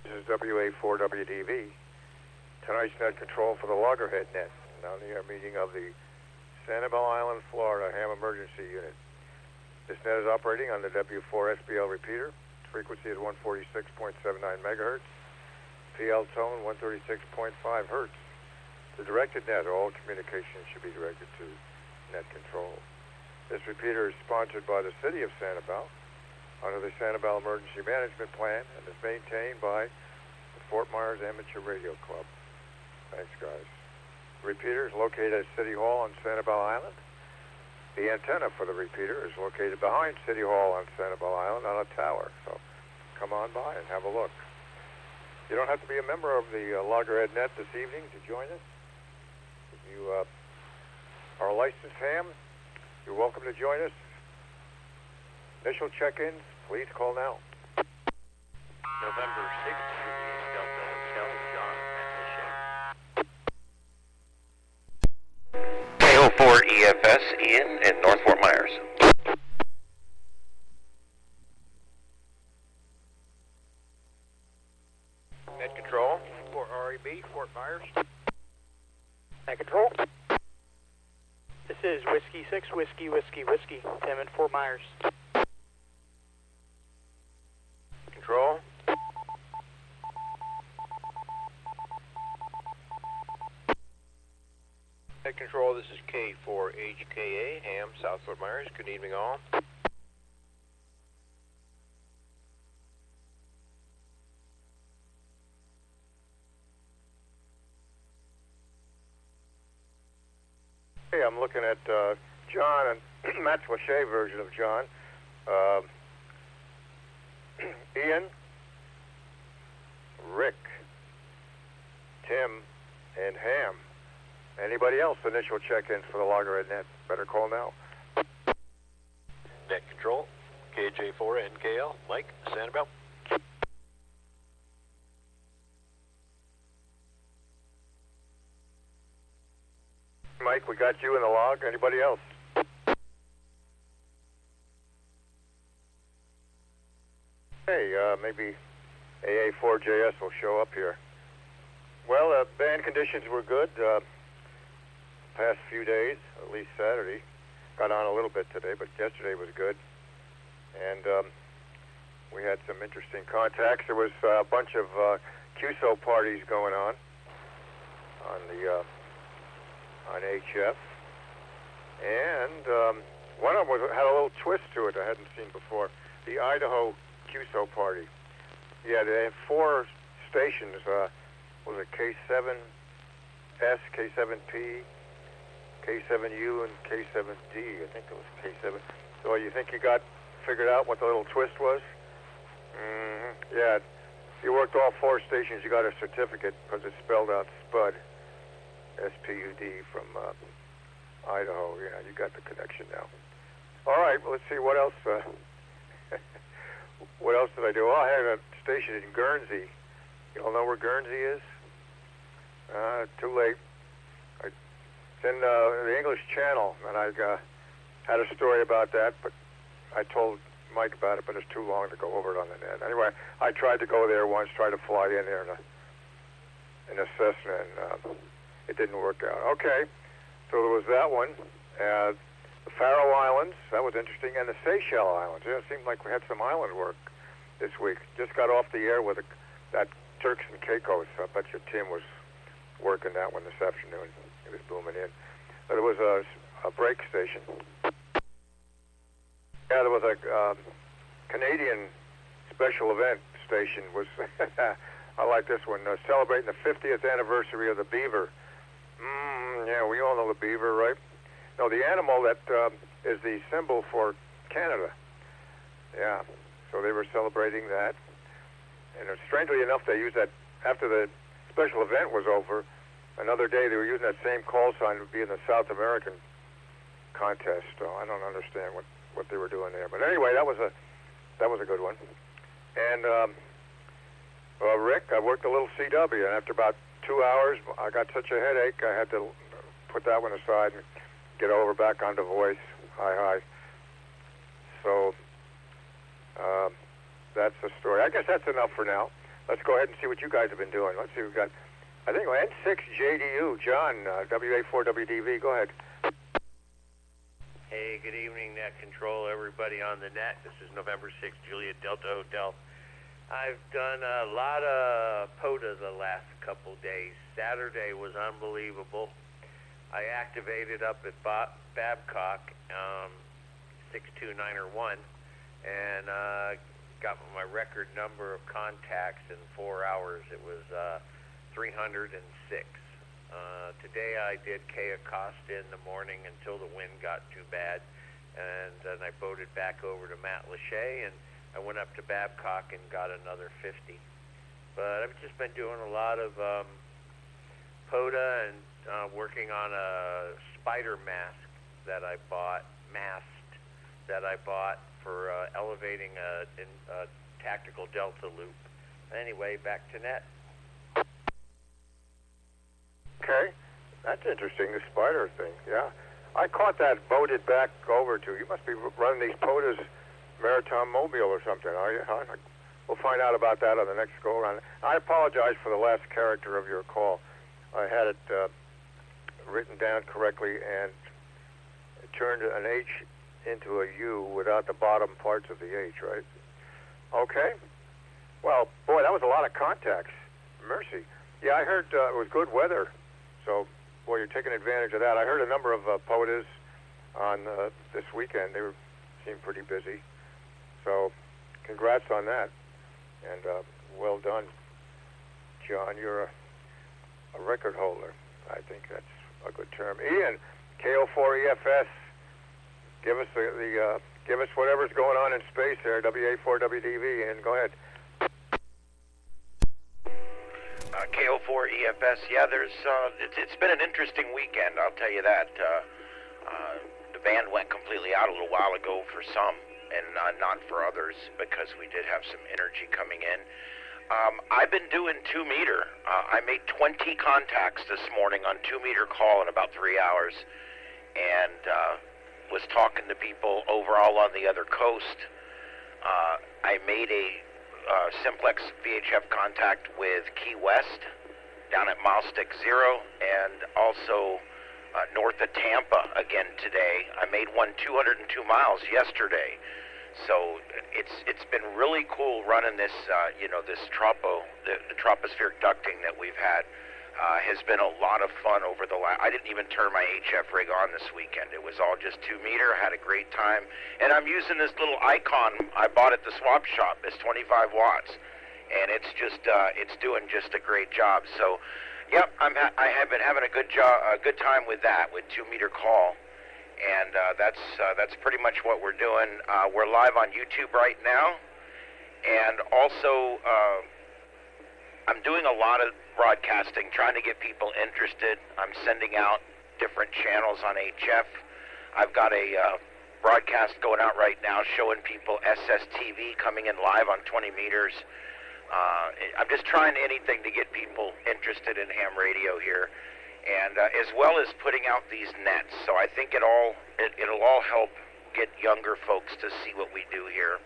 This is WA4WDV. Tonight's net control for the Loggerhead net. Now the meeting of the Sanibel Island, Florida Ham Emergency Unit. This net is operating on the W4SBL repeater. Frequency is 146.79 megahertz. PL tone 136.5 hertz. The directed net, all communications should be directed to net control. This repeater is sponsored by the City of Sanibel under the Sanibel Emergency Management Plan and is maintained by the Fort Myers Amateur Radio Club. Thanks, guys. The repeater is located at City Hall on Sanibel Island. The antenna for the repeater is located behind City Hall on Sanibel Island on a tower, so come on by and have a look. You don't have to be a member of the Loggerhead net this evening to join us. If you are a licensed ham, you're welcome to join us. Initial check-ins, please call now. November 6th, Delta Hotel, John at the ship. KO4 EFS, Ian at North Fort Myers. Net control for REB, Fort Myers. Net control. This is Whiskey 6, Whiskey, Tim at Fort Myers. Control. Net control, this is K4HKA, Ham, South Fort Myers. Good evening, all. Hey, I'm looking at John and Matt Lachey version of John. Ian, Rick, Tim, and Ham. Anybody else? Initial check-ins for the Loggerhead net. Better call now. Net control, KJ4 NKL, Mike, Sanibel. Mike, we got you in the log. Anybody else? Hey, maybe AA4JS will show up here. Well, band conditions were good past few days, at least Saturday. Got on a little bit today, but yesterday was good. And we had some interesting contacts. There was a bunch of QSO parties going on the on HF. And one of them had a little twist to it I hadn't seen before. The Idaho QSO party. Yeah, they had 4 stations. Was it K7S, K7P, K7U, and K7D? I think it was K7. So you think you got figured out what the little twist was? Mm-hmm. Yeah, if you worked all 4 stations, you got a certificate because it spelled out SPUD, S-P-U-D, from Idaho. Yeah, you got the connection now. All right, well, let's see what else. What else did I do? Oh, I had a station in Guernsey. You all know where Guernsey is? Too late. It's in the English Channel, and I had a story about that, but I told Mike about it, but it's too long to go over it on the net. Anyway, I tried to go there once, tried to fly in there in a Cessna, and it didn't work out. Okay, so there was that one. The Faroe Islands, that was interesting, and the Seychelles Islands. Yeah, it seemed like we had some island work this week. Just got off the air with that Turks and Caicos. I bet your Tim was working that one this afternoon. It was booming in. But it was a break station. Yeah, there was a Canadian special event station. Was I like this one. Celebrating the 50th anniversary of the beaver. Yeah, we all know the beaver, right? No, the animal that is the symbol for Canada. Yeah, so they were celebrating that. And strangely enough, they used that after the special event was over. Another day, they were using that same call sign to be in the South American contest. So I don't understand what they were doing there. But anyway, that was a good one. And Rick, I worked a little CW, and after about 2 hours, I got such a headache, I had to put that one aside and get over back onto voice. Hi. So that's the story. I guess that's enough for now. let's go ahead and see what you guys have been doing. Let's see, we've got, I think, N6JDU, John, WA4WDV, go ahead. Hey, good evening, Net Control, everybody on the net. This is November 6th, Juliet Delta Hotel. I've done a lot of POTA the last couple days. Saturday was unbelievable. I activated up at Babcock, 62901, and got my record number of contacts in 4 hours. It was 306. Today I did Key Acosta in the morning until the wind got too bad, and then I boated back over to Matt Lachey, and I went up to Babcock and got another 50. But I've just been doing a lot of POTA and working on a spider mask that I bought, for elevating a tactical delta loop. Anyway, back to net. Okay, that's interesting, the spider thing, yeah. I caught that boated back over to, you must be running these POTAs Maritime Mobile or something, are you? Huh? We'll find out about that on the next go-around. I apologize for the last character of your call. I had it written down correctly and it turned an H into a U without the bottom parts of the H, right? Okay. Well, boy, that was a lot of contacts. Mercy. Yeah, I heard it was good weather, so, boy, you're taking advantage of that. I heard a number of POTAs on this weekend. They seemed pretty busy. So, congrats on that, and well done, John. You're a record holder. I think that's a good term. Ian, KO4EFS, give us give us whatever's going on in space there. WA4WDV, Ian, go ahead. KO4EFS, yeah, it's been an interesting weekend, I'll tell you that. The band went completely out a little while ago for some, and not for others, because we did have some energy coming in. I've been doing 2 meter. I made 20 contacts this morning on 2 meter call in about 3 hours, and was talking to people overall on the other coast. I made a simplex VHF contact with Key West down at milestick 0, and also north of Tampa again today. I made one 202 miles yesterday. So it's been really cool running this, this the tropospheric ducting that we've had. Has been a lot of fun over the last. I didn't even turn my HF rig on this weekend. It was all just 2 meter. I had a great time, and I'm using this little icon I bought at the swap shop. It's 25 watts, and it's just it's doing just a great job. So, yep, I have been having a good time with that, with 2 meter call. And that's pretty much what we're doing. We're live on YouTube right now, and also I'm doing a lot of broadcasting, trying to get people interested. I'm sending out different channels on HF. I've got a broadcast going out right now showing people SSTV coming in live on 20 meters. I'm just trying anything to get people interested in ham radio here. And as well as putting out these nets. So I think it'll all help get younger folks to see what we do here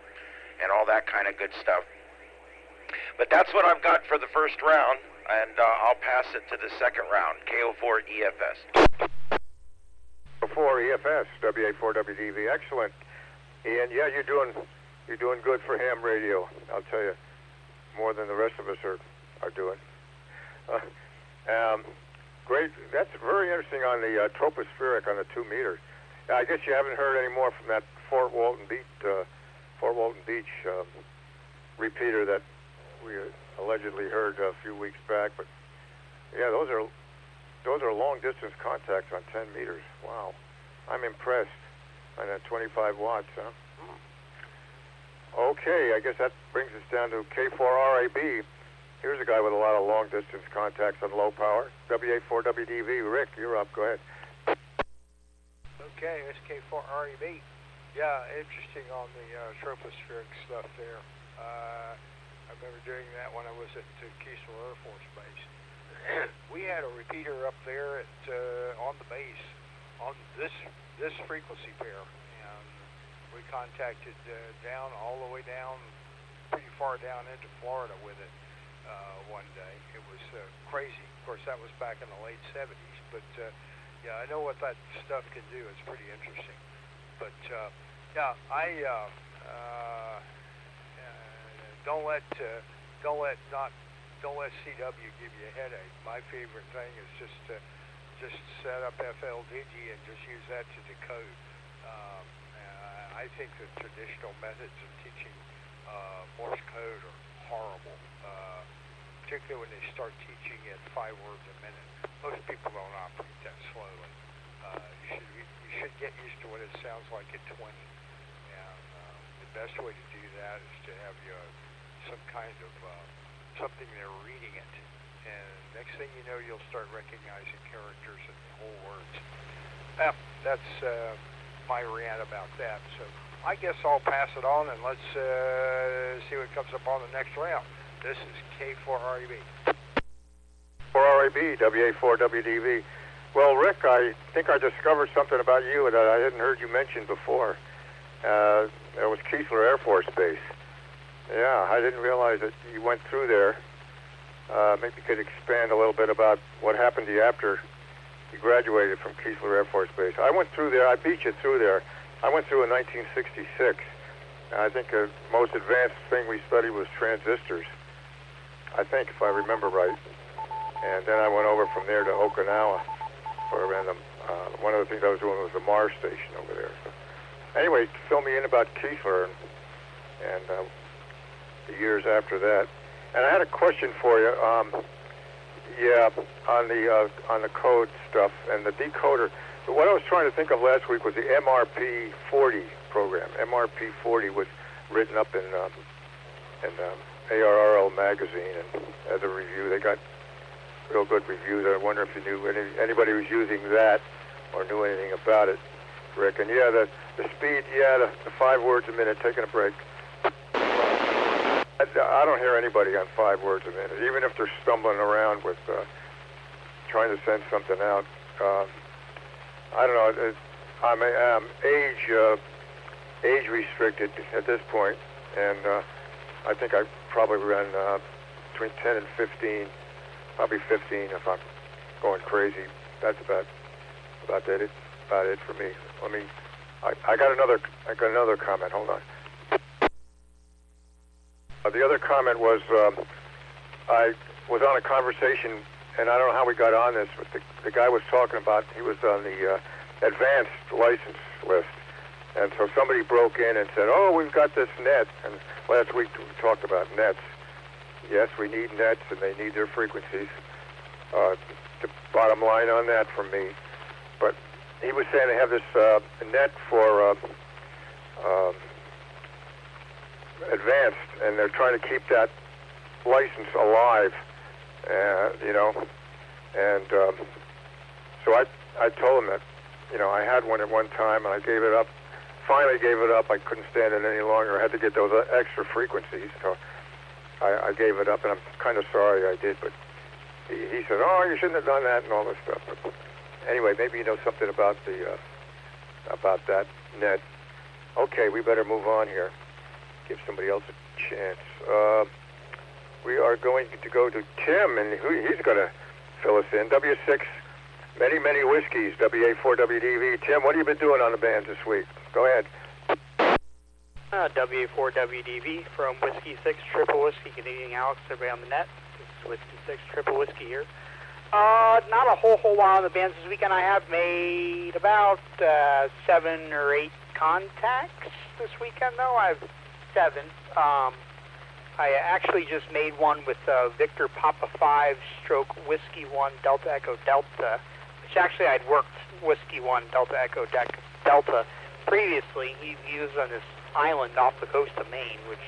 and all that kind of good stuff. But that's what I've got for the first round, and I'll pass it to the second round. KO4EFS. KO4EFS, WA4WDV, excellent. And yeah, you're doing good for ham radio. I'll tell you, more than the rest of us are doing. Great. That's very interesting on the tropospheric on the 2 meters. I guess you haven't heard any more from that Fort Walton Beach repeater that we allegedly heard a few weeks back. But yeah, those are long distance contacts on 10 meters. Wow, I'm impressed on that 25 watts. Huh? Okay, I guess that brings us down to K4RAB. Here's a guy with a lot of long-distance contacts on low power. WA4WDV. Rick, you're up. Go ahead. Okay, SK4REB. Yeah, interesting on the tropospheric stuff there. I remember doing that when I was at Keesler Air Force Base. We had a repeater up there at on the base on this frequency pair, and we contacted down all the way down, pretty far down into Florida with it. one day. It was crazy. Of course, that was back in the late 70s, but yeah, I know what that stuff can do. It's pretty interesting. But yeah, don't let CW give you a headache. My favorite thing is just set up FLDigi and just use that to decode. I think the traditional methods of teaching Morse code are horrible, particularly when they start teaching at 5 words a minute. Most people don't operate that slowly. You should get used to what it sounds like at 20. And the best way to do that is to have some kind of something they're reading it. And next thing you know, you'll start recognizing characters and whole words. Well, that's my rant about that. So I guess I'll pass it on and let's see what comes up on the next round. This is K4REB. 4REB, WA4WDV. Well, Rick, I think I discovered something about you that I hadn't heard you mention before. It was Keesler Air Force Base. Yeah, I didn't realize that you went through there. Maybe you could expand a little bit about what happened to you after you graduated from Keesler Air Force Base. I went through there. I beat you through there. I went through in 1966. I think the most advanced thing we studied was transistors. I think, if I remember right. And then I went over from there to Okinawa for a random. One of the things I was doing was the Mars station over there. So, anyway, fill me in about Keesler and the years after that. And I had a question for you. Yeah, on the code stuff and the decoder. But what I was trying to think of last week was the MRP40 program. MRP40 was written up in ARRL magazine, and as a review, they got real good reviews. I wonder if you knew anybody was using that or knew anything about it, Rick. And yeah, the speed, yeah, the 5 words a minute, taking a break. I don't hear anybody on 5 words a minute, even if they're stumbling around with trying to send something out. I don't know. I'm age restricted at this point, and I think I probably run between 10 and 15, probably 15 if I'm going crazy. That's about it for me. I got another comment. Hold on. The other comment was I was on a conversation, and I don't know how we got on this, but the guy was talking about, he was on the advanced license list. And so somebody broke in and said, oh, we've got this net. And last week we talked about nets. Yes, we need nets, and they need their frequencies. The bottom line on that from me. But he was saying they have this net for advanced, and they're trying to keep that license alive, you know. And so I told him that, you know, I had one at one time, and I gave it up. Finally gave it up. I couldn't stand it any longer. I had to get those extra frequencies, so I gave it up, and I'm kind of sorry I did. But he said, oh, you shouldn't have done that and all this stuff. But anyway, maybe you know something about about that net. Okay, we better move on here. Give somebody else a chance. We are going to go to Tim, and he's going to fill us in. W6, many, many whiskeys, WA4WDV. Tim, what have you been doing on the bands this week? Go ahead. WA4WDV from Whiskey 6 Triple Whiskey, Canadian Alex, everybody on the net. This is Whiskey 6 Triple Whiskey here. Not a whole lot on the bands this weekend. I have made about 7 or 8 contacts this weekend, though. I have 7. I actually just made one with Victor Papa 5 stroke Whiskey 1 Delta Echo Delta, which actually I'd worked Whiskey 1 Delta Echo Delta previously. He was on this island off the coast of Maine, which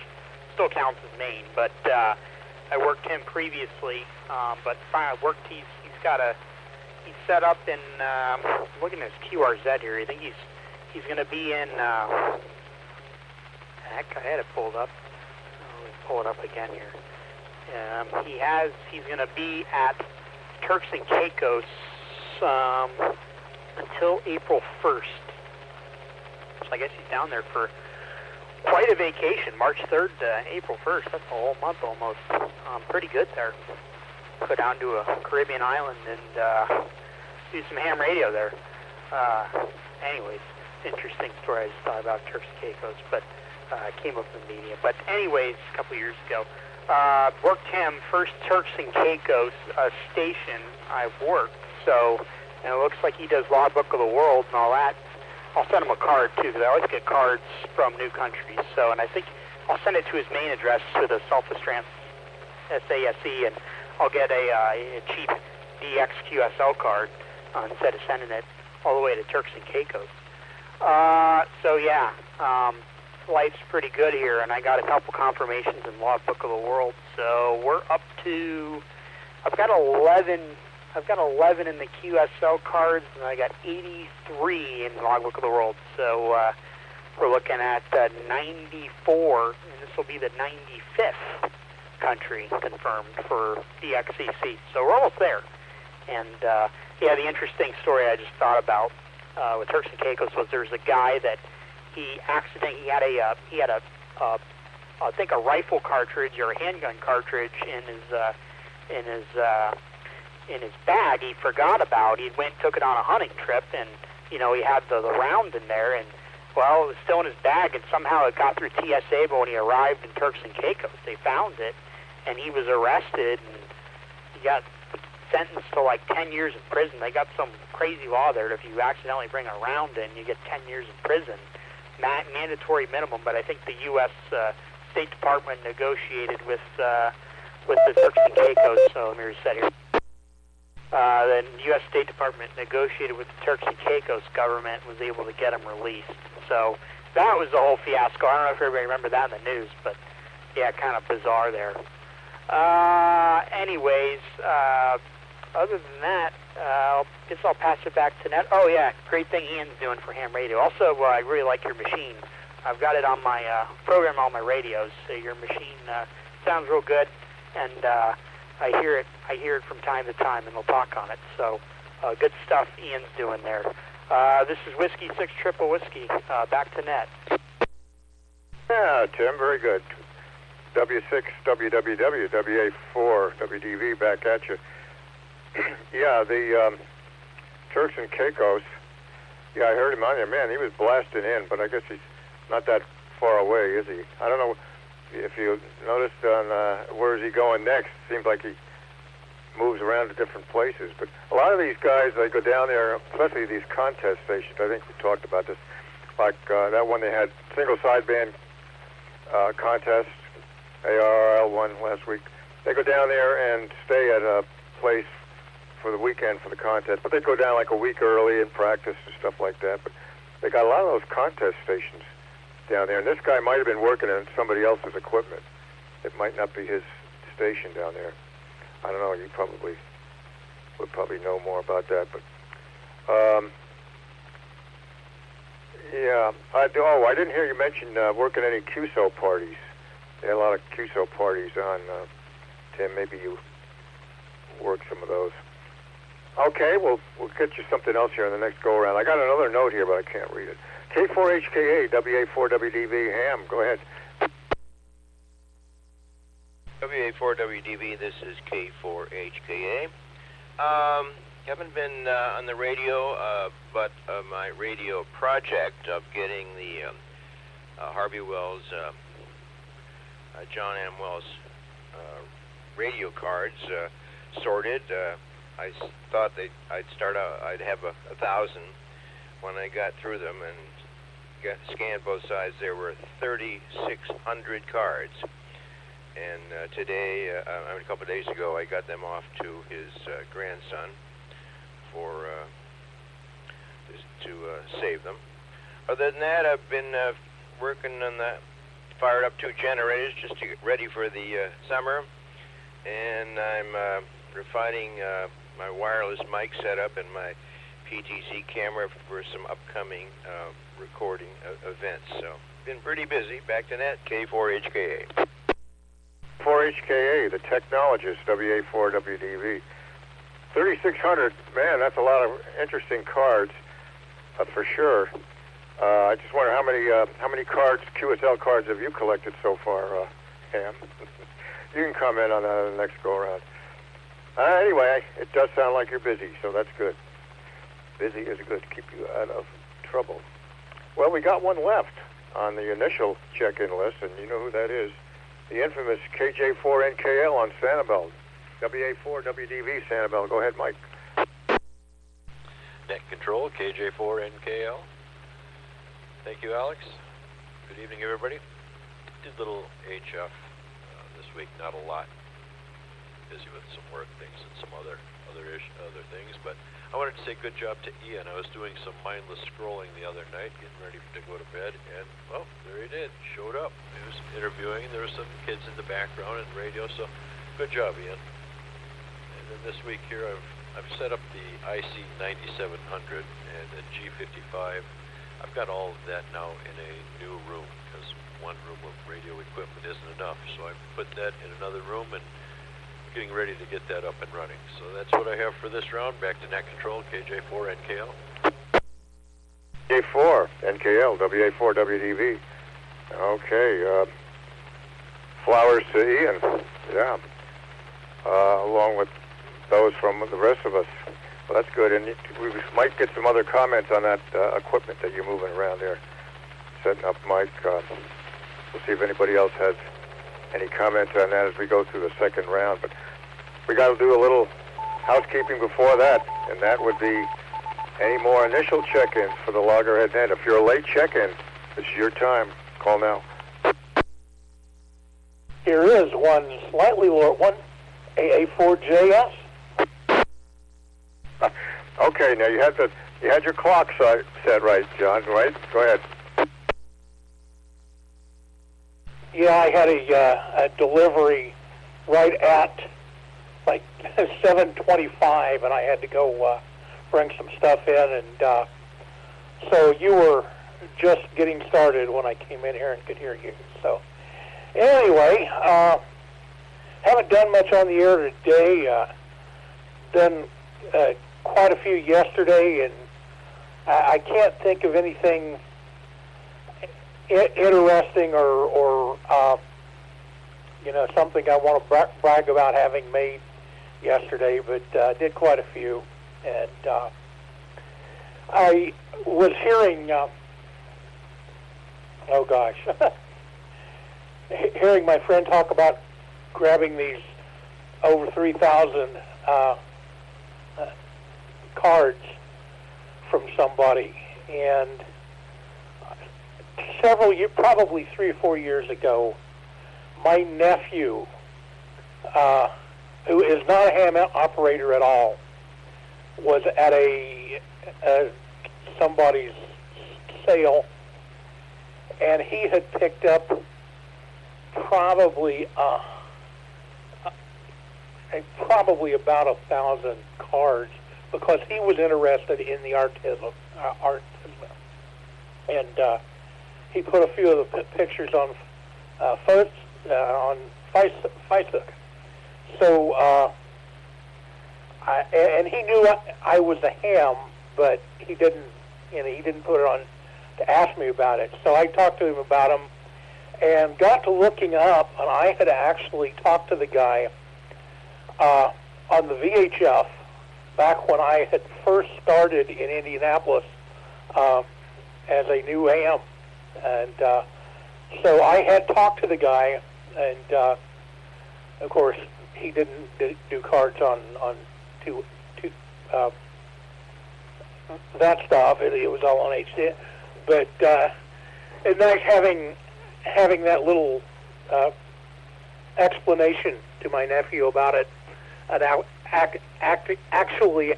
still counts as Maine, but I worked him previously, but finally I worked, he's set up in, looking at his QRZ here, I think he's going to be in, heck, I had it pulled up. Let me pull it up again here. He's going to be at Turks and Caicos until April 1st. So I guess he's down there for quite a vacation. March 3rd to April 1st. That's a whole month almost. Pretty good there. Go down to a Caribbean island and do some ham radio there. Anyways, interesting story I just thought about Turks and Caicos, but came up in the media. But anyways, a couple years ago, worked him first Turks and Caicos station I've worked. So, and it looks like he does Logbook of the World and all that. I'll send him a card too, because I always get cards from new countries. So, and I think I'll send it to his main address with a self-addressed SASE, and I'll get a cheap DXQSL card instead of sending it all the way to Turks and Caicos. So yeah, life's pretty good here, and I got a couple confirmations in Logbook of the World. So we're up to, I've got 11 in the QSL cards, and I got 83 in Logbook of the World. So we're looking at 94, and this will be the 95th country confirmed for DXCC. So we're almost there. And yeah, the interesting story I just thought about with Turks and Caicos was there's a guy that he had I think a rifle cartridge or a handgun cartridge in his bag. He forgot about. He went and took it on a hunting trip, and he had the round in there, and well, it was still in his bag, and somehow it got through TSA. But when he arrived in Turks and Caicos, they found it, and he was arrested, and he got sentenced to like 10 years in prison. They got some crazy law there that if you accidentally bring a round in, you get 10 years in prison, mandatory minimum. But I think the U.S. State Department negotiated with the Turks and Caicos. So let me reset here. The U.S. State Department negotiated with the Turks and Caicos government and was able to get him released. So that was the whole fiasco. I don't know if everybody remember that in the news, but yeah, kind of bizarre there. Anyways, other than that, I guess I'll pass it back to Ned. Oh yeah, great thing Ian's doing for ham radio. Also, I really like your machine. I've got it on my program on my radios. So your machine sounds real good, and I hear it from time to time, and they'll talk on it. So good stuff Ian's doing there. This is Whiskey 6 Triple Whiskey. Back to Ned. Yeah, Tim, very good. W6 WWW WA4 WDV back at you. Yeah, the Turks and Caicos. Yeah, I heard him on there. Man, he was blasting in, but I guess he's not that far away, is he? I don't know if you noticed on where is he going next. Seems like he moves around to different places. But a lot of these guys, they go down there, especially these contest stations. I think we talked about this. Like that one they had single sideband contest, ARRL one last week. They go down there and stay at a place for the weekend for the contest, but they go down like a week early and practice and stuff like that. But they got a lot of those contest stations down there, and this guy might have been working on somebody else's equipment. It might not be his station down there. I don't know. You probably would probably know more about that, but yeah. I didn't hear you mention working any QSO parties. There are a lot of QSO parties on. Tim, maybe you work some of those. Okay, we'll get you something else here in the next go-around. I got another note here, but I can't read it. K4HKA, WA4WDV, Ham, go ahead. WA4WDV, this is K4HKA. Haven't been on the radio, but my radio project of getting the Harvey Wells, John M. Wells radio cards sorted. I thought I'd have 1,000. When I got through them and scanned both sides, there were 3,600 cards. And today, a couple of days ago, I got them off to his grandson for to save them. Other than that, I've been working on fired up 2 generators just to get ready for the summer, and I'm refining my wireless mic setup and my PTC camera for some upcoming recording events. So, been pretty busy. Back to net, K4HKA. 4HKA, the technologist, WA4WDV. 3,600, man, that's a lot of interesting cards, for sure. I just wonder how many cards, QSL cards, have you collected so far, Ham? You can comment on that in the next go-around. Anyway, it does sound like you're busy, so that's good. Busy is good. Keep you out of trouble. Well, we got one left on the initial check-in list, and you know who that is. The infamous KJ4NKL on Sanibel. WA4 WDV Sanibel. Go ahead, Mike. Net control, KJ4NKL. Thank you, Alex. Good evening, everybody. Did little HF this week, not a lot. Busy with some work things and some other things, but I wanted to say good job to Ian. I was doing some mindless scrolling the other night, getting ready to go to bed, and well, there he did. Showed up. He was interviewing. There were some kids in the background and radio, so good job, Ian. And then this week here, I've set up the IC 9700 and the G55. I've got all of that now in a new room because one room of radio equipment isn't enough. So I put that in another room and getting ready to get that up and running. So that's what I have for this round. Back to net control, KJ4NKL. KJ4NKL, WA4 WDV. Okay, flowers to Ian. Yeah. Along with those from the rest of us. Well, that's good, and we might get some other comments on that equipment that you're moving around there. Setting up Mike. We'll see if anybody else has any comments on that as we go through the second round. But we got to do a little housekeeping before that, and that would be any more initial check-ins for the Loggerhead net. If you're a late check-in, this is your time. Call now. Here is one slightly lower one, AA4JS. Okay, now you had your clock set right, John. Right? Go ahead. Yeah, I had a delivery right at like 7:25, and I had to go bring some stuff in, and so you were just getting started when I came in here and could hear you. So anyway, haven't done much on the air today. Done quite a few yesterday, and I can't think of anything interesting or something I want to brag about having made yesterday, but did quite a few. And I was hearing, hearing my friend talk about grabbing these over 3,000 cards from somebody, and several years, probably 3 or 4 years ago, my nephew, who is not a ham operator at all, was at somebody's sale, and he had picked up probably about 1,000 cards because he was interested in the artism. And he put a few of the pictures on Facebook. So, and he knew I was a ham, but he didn't put it on to ask me about it. So I talked to him about them and got to looking up, and I had actually talked to the guy on the VHF back when I had first started in Indianapolis as a new ham. And so I had talked to the guy, and of course he didn't do cards on that stuff. It was all on HD. But it's nice having that little explanation to my nephew about it, and actually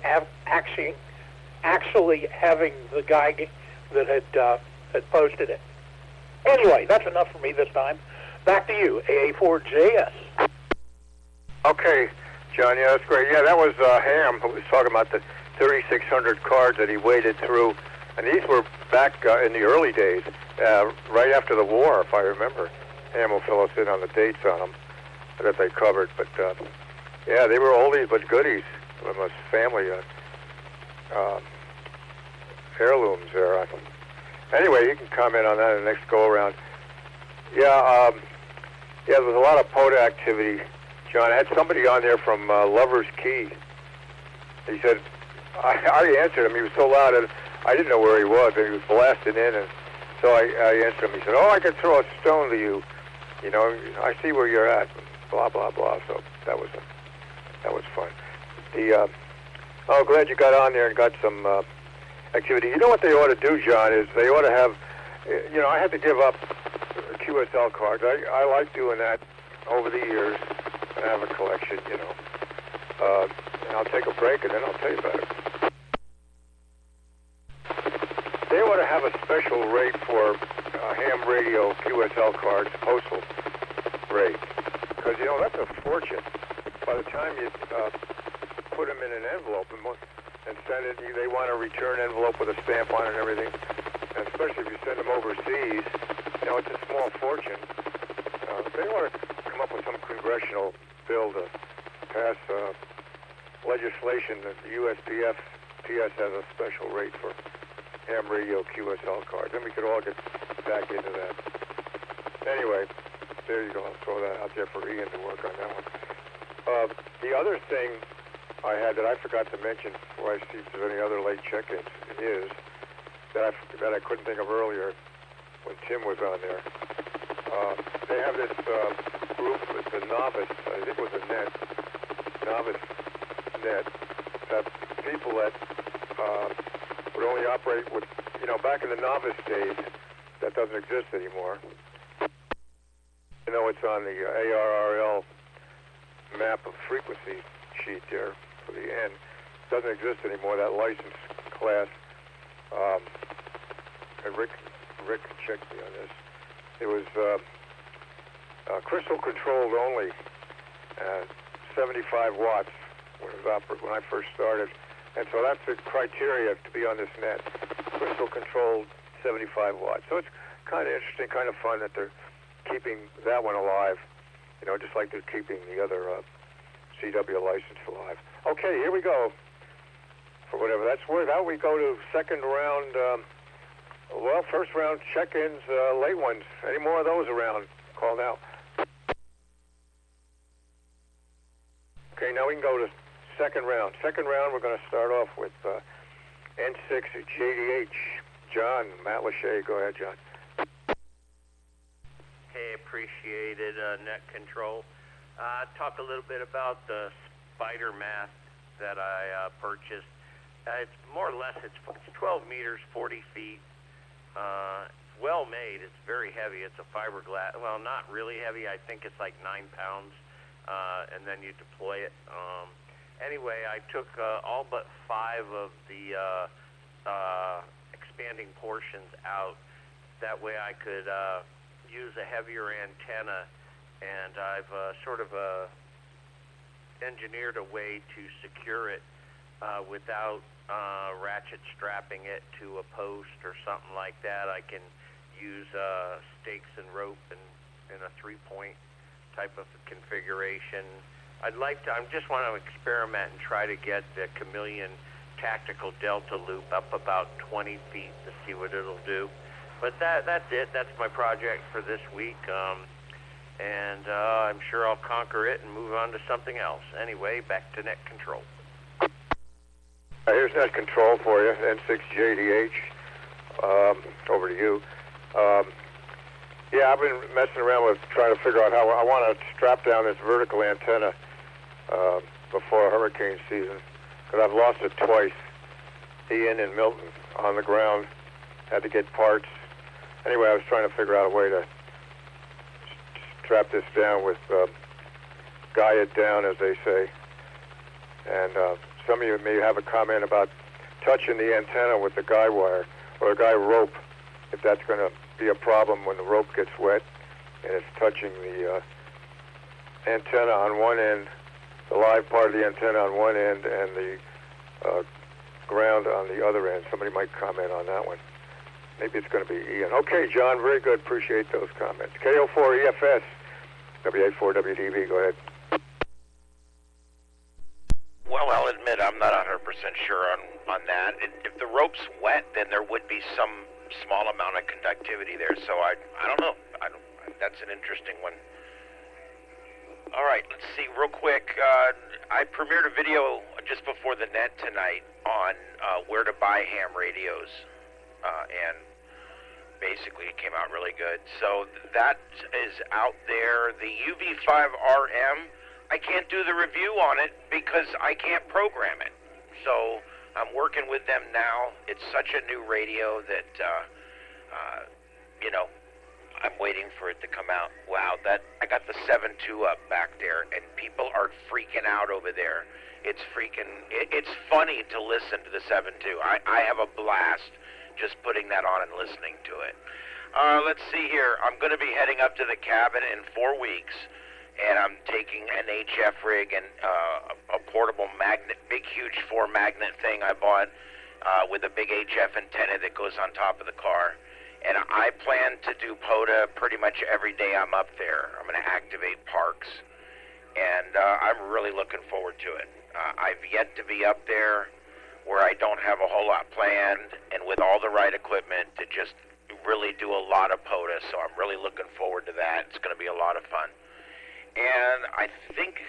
having the guy that had posted it. Anyway, that's enough for me this time. Back to you, AA4JS. Okay, John, yeah, that's great. Yeah, that was Ham who was talking about the 3,600 cards that he waded through. And these were back in the early days, right after the war, if I remember. Ham will fill us in on the dates on them that they covered. But, yeah, they were oldies but goodies. With family heirlooms there. Anyway, you can comment on that in the next go-around. Yeah, there was a lot of POTA activity, John. I had somebody on there from Lover's Key. He said, I answered him. He was so loud, and I didn't know where he was, and he was blasting in, and so I answered him. He said, I could throw a stone to you. You know, I see where you're at, blah, blah, blah. So that was fun. Glad you got on there and got some activity. You know what they ought to do, John, is they ought to have, I had to give up QSL cards. I like doing that over the years. I have a collection, and I'll take a break and then I'll tell you about it. They ought to have a special rate for ham radio QSL cards, postal rate, because that's a fortune. By the time you put them in an envelope and send it, they want a return envelope with a stamp on it and everything. And especially if you send them overseas, it's a small fortune. They want to come up with some congressional bill to pass legislation that the USPS has a special rate for ham radio QSL cards. Then we could all get back into that. Anyway, there you go. I'll throw that out there for Ian to work on that one. The other thing I had that I forgot to mention before I see if there's any other late check-ins is that I couldn't think of earlier when Tim was on there. They have this group, the Novice, I think it was a Novice Net, that people that would only operate with, back in the Novice days, that doesn't exist anymore. It's on the ARRL map of frequency sheet there for the N. It doesn't exist anymore, that license class. And Rick can check me on this. It was crystal controlled only, 75 watts when I first started. And so that's the criteria to be on this net. Crystal controlled 75 watts. So it's kind of interesting, kind of fun that they're keeping that one alive, just like they're keeping the other CW license alive. Okay, here we go. For whatever that's worth, out we go to second round. First round check-ins, late ones. Any more of those around? Call now. Okay, now we can go to second round. Second round, we're going to start off with N6 JDH. John, Matt Lachey. Go ahead, John. Hey, appreciated net control. Talk a little bit about the spider mast that I purchased. It's more or less, it's 12 meters, 40 feet. It's well made. It's very heavy. It's a fiberglass. Well, not really heavy. I think it's like 9 pounds. And then you deploy it. Anyway, I took all but 5 of the expanding portions out. That way I could use a heavier antenna, and I've sort of engineered a way to secure it without ratchet strapping it to a post or something like that. I can use stakes and rope in a 3-point type of configuration. I just want to experiment and try to get the Chameleon tactical delta loop up about 20 feet to see what it'll do. But that's it. That's my project for this week. And I'm sure I'll conquer it and move on to something else. Anyway, back to net control. Here's net control for you, N6JDH. Over to you. Yeah, I've been messing around with trying to figure out how I want to strap down this vertical antenna before hurricane season, because I've lost it twice. Ian and Milton on the ground, had to get parts. Anyway, I was trying to figure out a way to strap this down with guy it down, as they say. And some of you may have a comment about touching the antenna with the guy wire or a guy rope, if that's going to be a problem when the rope gets wet and it's touching the antenna on one end, the live part of the antenna on one end, and the ground on the other end. Somebody might comment on that one. Maybe it's going to be Ian. Okay, John, very good. Appreciate those comments. KO4 EFS, W84WDV, go ahead. Well, I'll admit I'm not 100% sure on that. If the rope's wet, then there would be some small amount of conductivity there. So I don't know. That's an interesting one. All right, let's see real quick. I premiered a video just before the net tonight on where to buy ham radios, and basically it came out really good. So that is out there. The UV5RM, I can't do the review on it because I can't program it. So I'm working with them now. It's such a new radio that, you know, I'm waiting for it to come out. Wow, I got the 7.2 up back there, and people are freaking out over there. It's funny to listen to the 7.2. I have a blast just putting that on and listening to it. Let's see here. I'm going to be heading up to the cabin in 4 weeks, and I'm taking an HF rig and a portable magnet, big, huge 4-magnet thing I bought with a big HF antenna that goes on top of the car. And I plan to do POTA pretty much every day I'm up there. I'm going to activate parks, and I'm really looking forward to it. I've yet to be up there where I don't have a whole lot planned and with all the right equipment to just really do a lot of POTA, so I'm really looking forward to that. It's going to be a lot of fun. And I think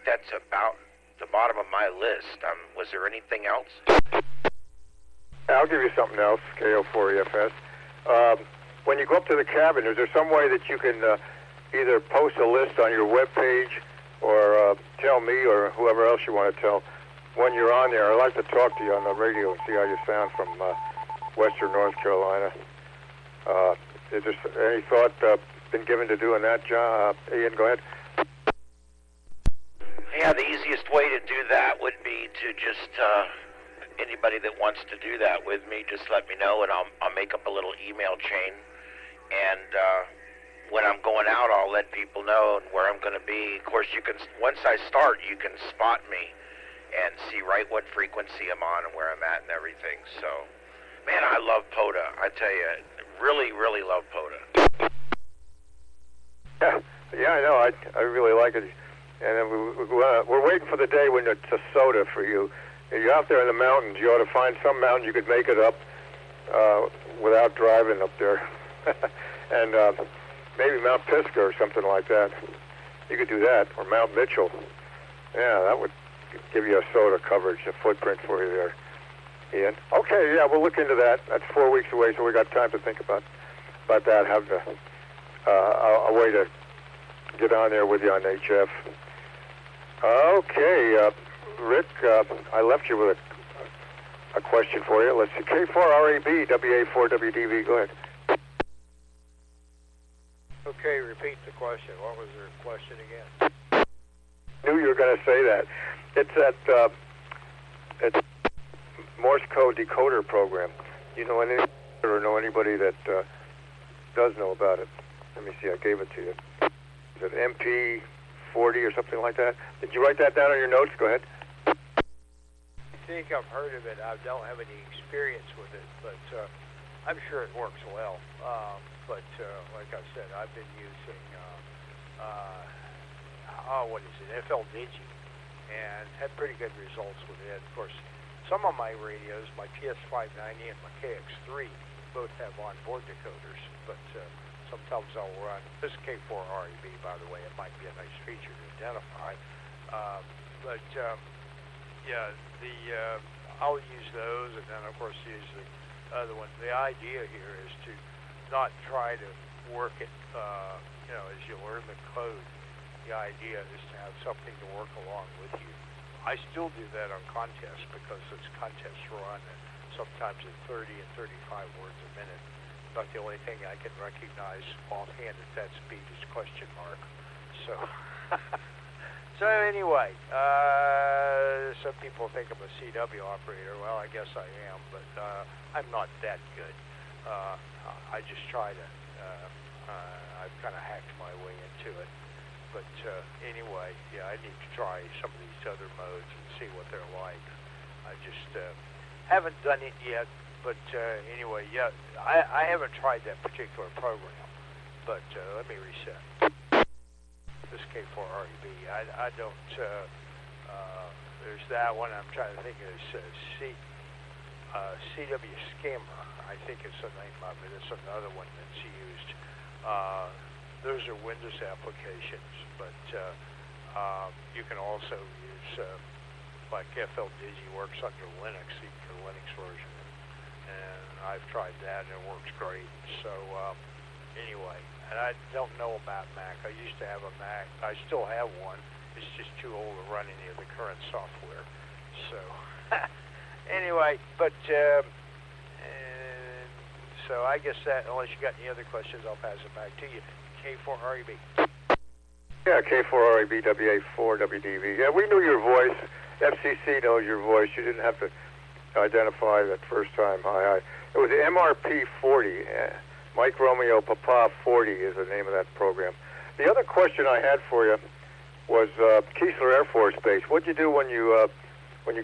that's about the bottom of my list. Was there anything else? I'll give you something else, KO4EFS. When you go up to the cabin, is there some way that you can either post a list on your webpage or tell me or whoever else you want to tell when you're on there? I'd like to talk to you on the radio and see how you sound from western North Carolina. Is there any thought been given to doing that, John? Ian, go ahead. Yeah, the easiest way to do that would be to just... anybody that wants to do that with me, just let me know, and I'll make up a little email chain. And when I'm going out, I'll let people know where I'm going to be. Of course, once I start, you can spot me and see right what frequency I'm on and where I'm at and everything. So, man, I love POTA. I tell you, really, really love POTA. Yeah, I know. I really like it. And we're waiting for the day when it's a soda for you. You're out there in the mountains. You ought to find some mountain you could make it up without driving up there. And maybe Mount Pisgah or something like that. You could do that, or Mount Mitchell. Yeah, that would give you a soda coverage, a footprint for you there, Ian. Okay, yeah, we'll look into that. That's 4 weeks away, so we got time to think about that. Have a way to get on there with you on HF. Okay, Rick, I left you with a question for you. Let's see. K4RAB, WA4WDV. Go ahead. Okay, repeat the question. What was your question again? Knew you were going to say that. It's that it's Morse code decoder program. You know any or know anybody that does know about it? Let me see. I gave it to you. Is it MP40 or something like that? Did you write that down on your notes? Go ahead. I think I've heard of it. I don't have any experience with it, but I'm sure it works well. But like I said, I've been using what is it, FL Digi, and had pretty good results with it. Of course, some of my radios, my PS590 and my KX3, both have onboard decoders, but sometimes I'll run this K4REB, by the way. It might be a nice feature to identify, yeah, I'll use those, and then of course use the other one. The idea here is to not try to work it, as you learn the code. The idea is to have something to work along with you. I still do that on contests because it's contests run, and sometimes at 30 and 35 words a minute. But the only thing I can recognize offhand at that speed is question mark. So. So anyway, some people think I'm a CW operator. Well, I guess I am, but I'm not that good. I just try to, I've kind of hacked my way into it. But anyway, yeah, I need to try some of these other modes and see what they're like. I just haven't done it yet. But anyway, yeah, I haven't tried that particular program. But let me reset. This K4REB. I don't, there's that one. I'm trying to think of CW Scammer, I think is the name of it. It's another one that's used. Those are Windows applications, but you can also use, like FLDZ works under Linux, the Linux version, and I've tried that and it works great. So anyway, and I don't know about Mac. I used to have a Mac. I still have one. It's just too old to run any of the current software. So anyway, but so I guess that, unless you got any other questions, I'll pass it back to you. K4REB. Yeah, K4REB, WA4, WDV. Yeah, we knew your voice. FCC knows your voice. You didn't have to identify that first time. Hi. It was MRP 40. Mike Romeo Papa 40 is the name of that program. The other question I had for you was Keesler Air Force Base. What'd you do when you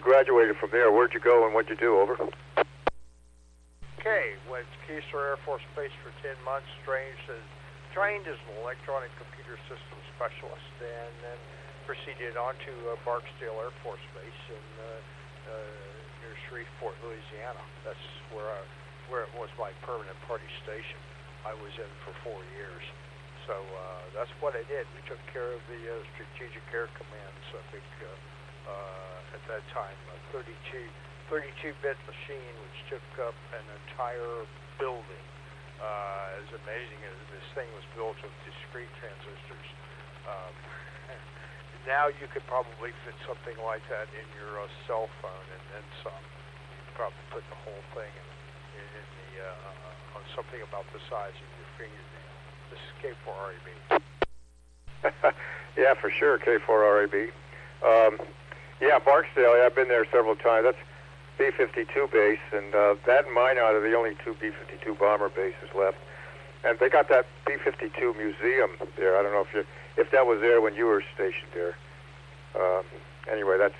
graduated from there? Where'd you go and what'd you do? Over. Okay, went to Keesler Air Force Base for 10 months. Trained as an electronic computer systems specialist, and then proceeded on to Barksdale Air Force Base in near Shreveport, Louisiana. That's where it was my permanent party station. I was in for 4 years. So that's what I did. We took care of the Strategic Air Command's, I think, at that time, a 32-bit machine, which took up an entire building. As amazing as this thing was built of discrete transistors. Now you could probably fit something like that in your cell phone and then some. You could probably put the whole thing on something about the size of your fingernail. This is K4REB. Yeah, for sure, K4REB. Yeah, Barksdale, I've been there several times. That's B-52 base, and that and Minot are the only two B-52 bomber bases left. And they got that B-52 museum there. I don't know if that was there when you were stationed there. Anyway, that's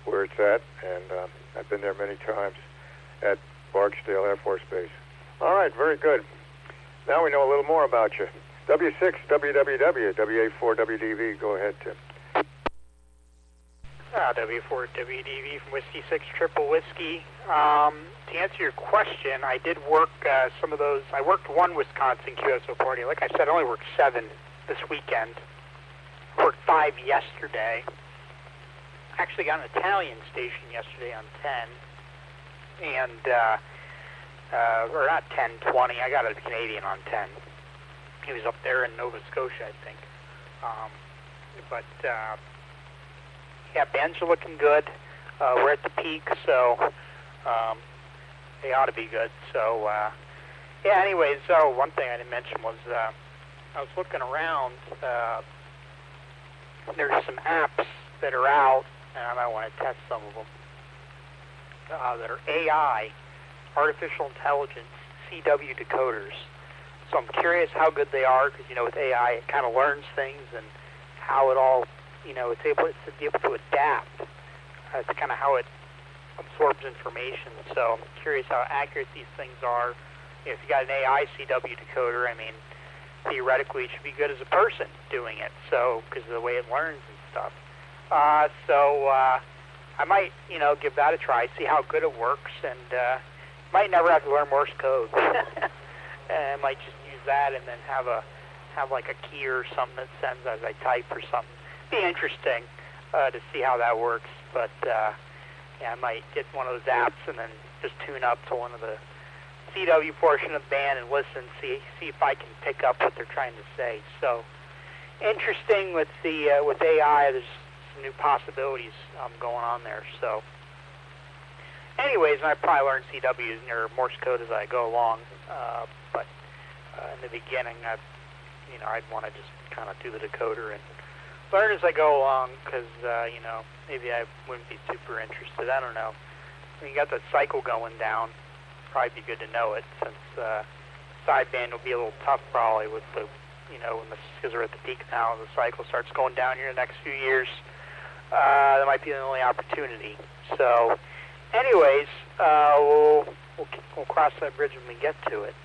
where it's at, and I've been there many times at Barksdale Air Force Base. All right, very good. Now we know a little more about you. W6 WWW, WA4 WDV. Go ahead, Tim. W4 WDV from Whiskey 6 Triple Whiskey. To answer your question, I did work some of those. I worked one Wisconsin QSO party. Like I said, I only worked 7 this weekend. Worked 5 yesterday. Actually got an Italian station yesterday on 10. And, or not 10, 20. I got a Canadian on 10. He was up there in Nova Scotia, I think. Yeah, bands are looking good. We're at the peak, so they ought to be good. So, yeah, anyways, so one thing I didn't mention was I was looking around. There's some apps that are out, and I might want to test some of them, that are AI, artificial intelligence, CW decoders. So I'm curious how good they are, because, you know, with AI, it kind of learns things and how it all, you know, it's able to be able to adapt. It's kind of how it absorbs information. So I'm curious how accurate these things are. If you got an AI CW decoder, I mean, theoretically, it should be good as a person doing it. So, because of the way it learns and stuff. I might, you know, give that a try, see how good it works, and might never have to learn Morse code. I might just use that and then have like a key or something that sends as I type or something. Be interesting to see how that works. But yeah, I might get one of those apps and then just tune up to one of the CW portion of the band and listen, see if I can pick up what they're trying to say. So interesting with the with AI. There's some new possibilities going on there. So anyways, and I probably learn CWs or Morse code as I go along. But in the beginning, I'd want to just kind of do the decoder and learn as I go along, because maybe I wouldn't be super interested. I don't know. When you got the cycle going down, probably be good to know it, since sideband will be a little tough probably with the, because we're at the peak now, the cycle starts going down here in the next few years. That might be the only opportunity. So, anyways, we'll cross that bridge when we get to it.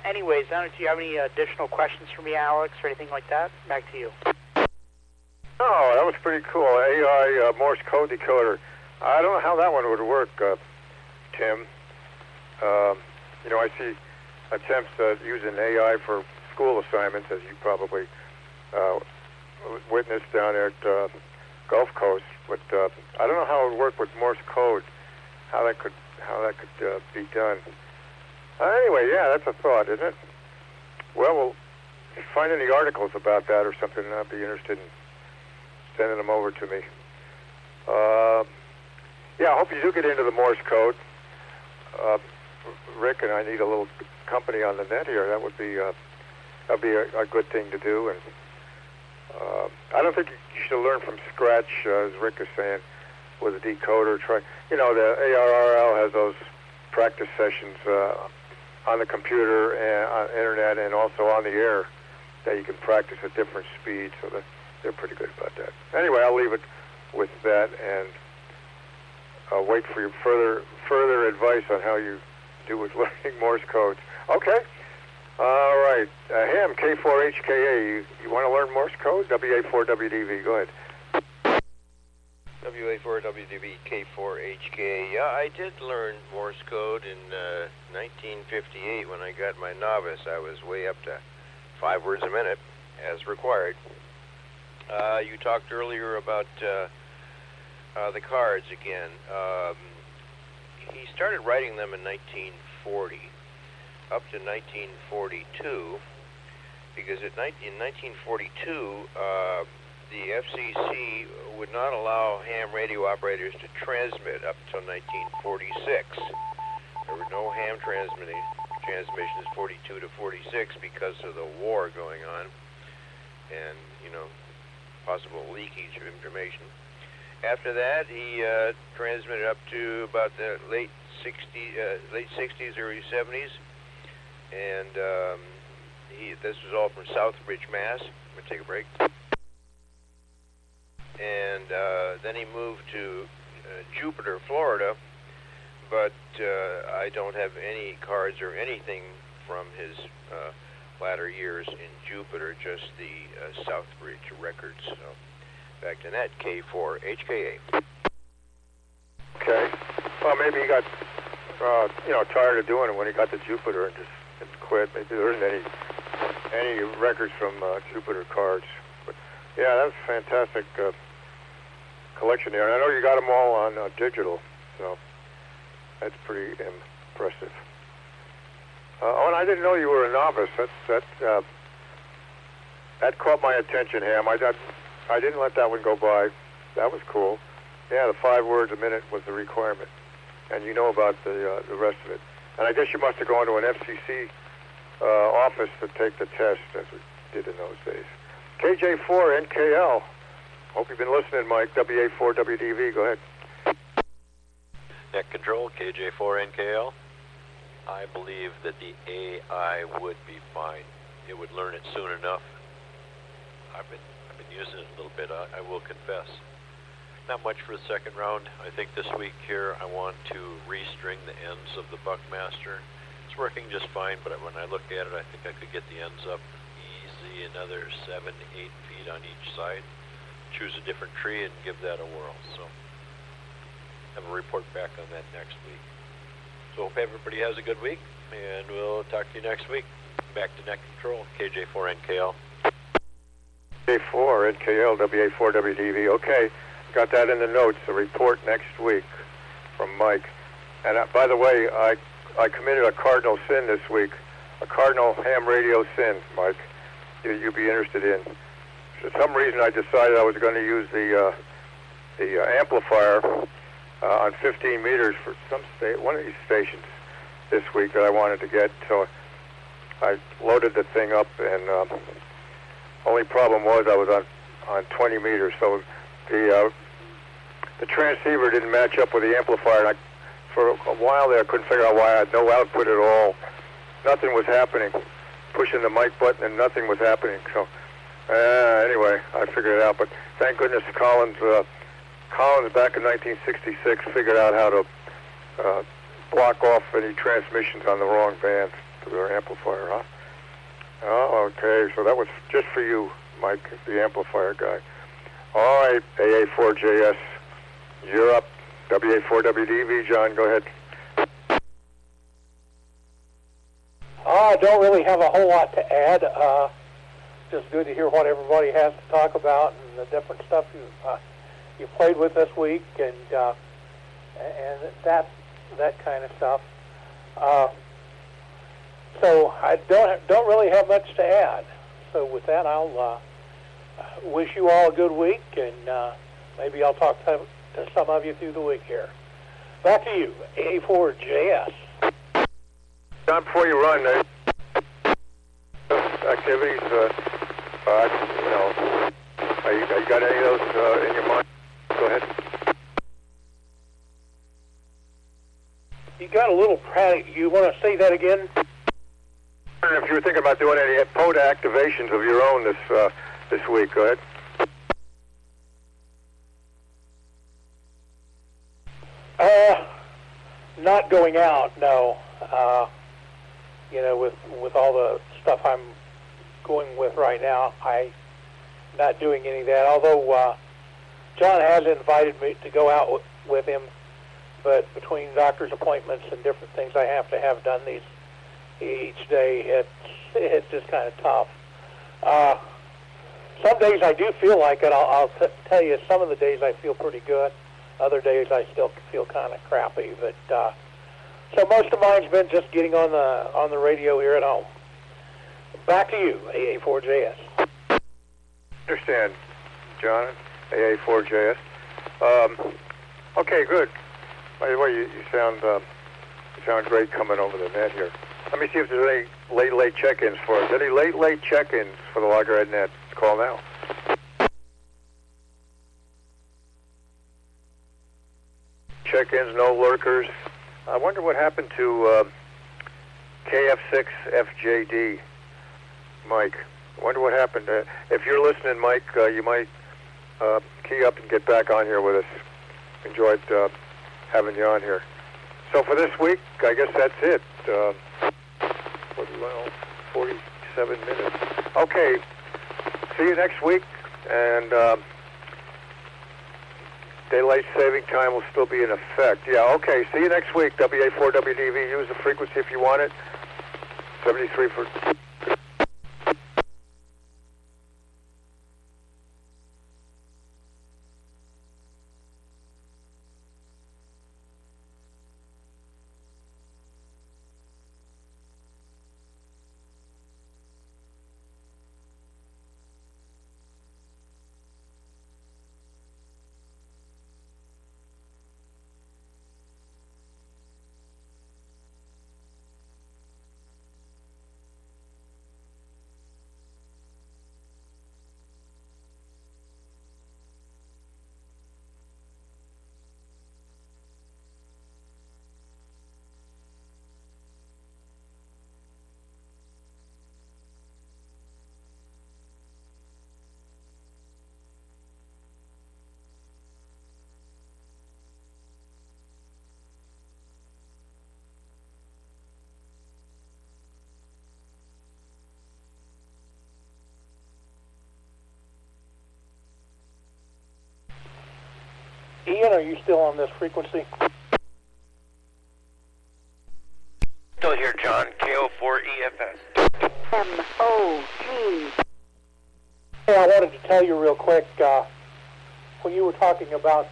Anyways, I don't know, do you have any additional questions for me, Alex, or anything like that? Back to you. Oh, that was pretty cool. AI Morse code decoder. I don't know how that one would work. Tim. I see attempts at using AI for school assignments, as you probably witnessed down there at Gulf Coast. But I don't know how it would work with Morse code, how that could be done. Anyway, yeah, that's a thought, isn't it? Well, if you find any articles about that or something, I'd be interested in sending them over to me. Yeah, I hope you do get into the Morse code. Rick and I need a little company on the net here. That would be a good thing to do. And I don't think you should learn from scratch, as Rick is saying, with a decoder. The ARRL has those practice sessions on the computer and on the internet and also on the air that you can practice at different speeds. So that they're pretty good about that. Anyway, I'll leave it with that and wait for your further advice on how you do with learning Morse code. Okay. All right. Ham, K4HKA. You want to learn Morse code? WA4WDV. Go ahead. WA4WDV K4HKA. Yeah, I did learn Morse code in 1958 when I got my novice. I was way up to 5 words a minute, as required. You talked earlier about the cards again. He started writing them in 1940, up to 1942, because in 1942, the FCC would not allow ham radio operators to transmit up until 1946. There were no ham transmissions 42 to 46 because of the war going on and, possible leakage of information. After that, he transmitted up to about the late 60s, early 70s, and this was all from Southbridge, Mass. I'm going to take a break. And then he moved to Jupiter, Florida, but I don't have any cards or anything from his latter years in Jupiter, just the Southbridge records. So back to that, K4HKA. Okay. Well, maybe he got, tired of doing it when he got to Jupiter and just quit. Maybe there isn't any records from Jupiter cards. But yeah, that's a fantastic collection there. And I know you got them all on digital, so that's pretty impressive. And I didn't know you were a novice. That caught my attention, Ham. I didn't let that one go by. That was cool. Yeah, the 5 words a minute was the requirement, and you know about the rest of it. And I guess you must have gone to an FCC office to take the test, as we did in those days. KJ4NKL. Hope you've been listening, Mike. WA4WDV. Go ahead. Net control, KJ4NKL. I believe that the AI would be fine. It would learn it soon enough. I've been using it a little bit, I will confess. Not much for the second round. I think this week here I want to restring the ends of the Buckmaster. It's working just fine, but when I look at it, I think I could get the ends up easy, another 7 to 8 feet on each side. Choose a different tree and give that a whirl. So have a report back on that next week. So hope everybody has a good week, and we'll talk to you next week. Back to net control, KJ4NKL. KJ4NKL, WA4WDV. Okay, got that in the notes. A report next week from Mike. And by the way, I committed a cardinal sin this week, a cardinal ham radio sin, Mike. You'd be interested in. For some reason, I decided I was going to use the amplifier on 15 meters for one of these stations this week that I wanted to get. So I loaded the thing up, and only problem was I was on 20 meters. So the transceiver didn't match up with the amplifier. And for a while there, I couldn't figure out why I had no output at all. Nothing was happening. Pushing the mic button and nothing was happening. So anyway, I figured it out. But thank goodness Collins back in 1966 figured out how to block off any transmissions on the wrong bands to their amplifier, huh? Oh, okay. So that was just for you, Mike, the amplifier guy. All right, AA4JS, you're up. WA4WDV, John, go ahead. I don't really have a whole lot to add. Just good to hear what everybody has to talk about and the different stuff you played with this week and that kind of stuff. So I don't really have much to add. So with that, I'll wish you all a good week, and maybe I'll talk to some of you through the week here. Back to you, A4JS. John, before you run, activities, you got any of those in your mind? Go ahead. You got a little pratic. You want to say that again? If you were thinking about doing any POTA activations of your own this week, go ahead. Not going out, no. With all the stuff I'm going with right now, I'm not doing any of that. Although John has invited me to go out with him, but between doctor's appointments and different things I have to have done each day, it's just kind of tough. Some days I do feel like it. I'll tell you, some of the days I feel pretty good. Other days I still feel kind of crappy. But so most of mine's been just getting on the radio here at home. Back to you, AA4JS. Understand, John, AA4JS. Okay, good. By the way, you sound great coming over the net here. Let me see if there's any late check-ins for us. Any late check-ins for the Loggerhead net? Call now. Check-ins, no lurkers. I wonder what happened to KF6FJD, Mike. I wonder what happened. If you're listening, Mike, you might key up and get back on here with us. Enjoyed having you on here. So for this week, I guess that's it. 47 minutes. Okay. See you next week, and daylight saving time will still be in effect. Yeah, okay. See you next week, WA4WDV. Use the frequency if you want it. 73 for... Ian, are you still on this frequency? Still here, John. KO4EFS. M-O-G. Hey, I wanted to tell you real quick, when you were talking about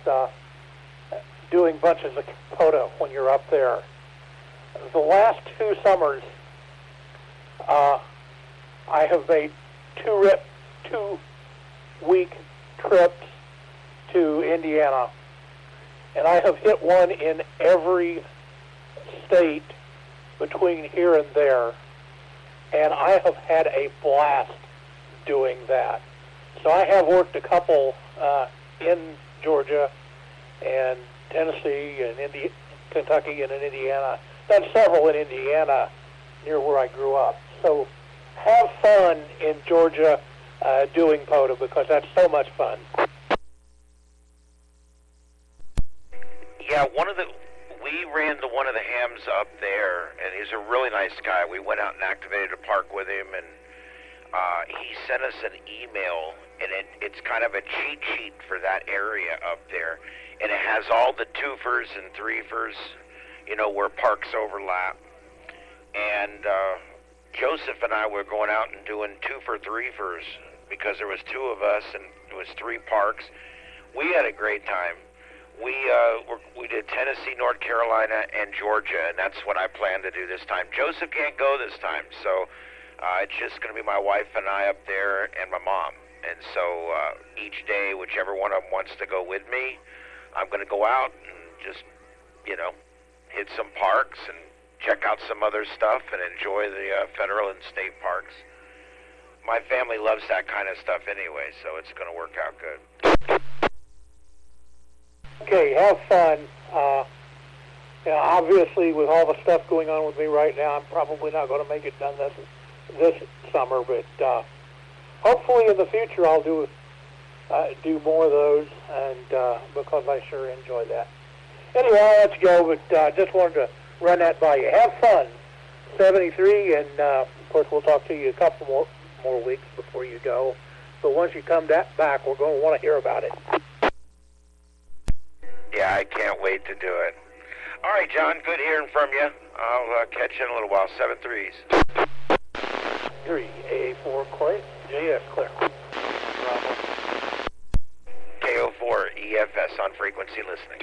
doing bunches of POTA when you're up there, the last 2 summers, I have made 2-week trips to Indiana, and I have hit one in every state between here and there, and I have had a blast doing that. So I have worked a couple in Georgia and Tennessee and Kentucky and in Indiana. Done several in Indiana near where I grew up. So have fun in Georgia doing POTA, because that's so much fun. Yeah, we ran to one of the hams up there, and he's a really nice guy. We went out and activated a park with him, and he sent us an email, and it's kind of a cheat sheet for that area up there, and it has all the twofers and threefers, where parks overlap, and Joseph and I were going out and doing 2 for 3-fers because there was 2 of us and it was 3 parks. We had a great time. We did Tennessee, North Carolina, and Georgia, and that's what I plan to do this time. Joseph can't go this time, so it's just going to be my wife and I up there and my mom. And so each day, whichever one of them wants to go with me, I'm going to go out and just, hit some parks and check out some other stuff and enjoy the federal and state parks. My family loves that kind of stuff anyway, so it's going to work out good. Okay, have fun. Obviously, with all the stuff going on with me right now, I'm probably not going to make it done this summer, but hopefully in the future I'll do more of those, and because I sure enjoy that. Anyway, I'll let you go, but just wanted to run that by you. Have fun, 73, and of course we'll talk to you a couple more weeks before you go. But once you come back, we're going to want to hear about it. Yeah, I can't wait to do it. All right, John, good hearing from you. I'll catch you in a little while. 7-3s. 3, AA4, Clay, JS, clear. KO4, EFS on frequency listening.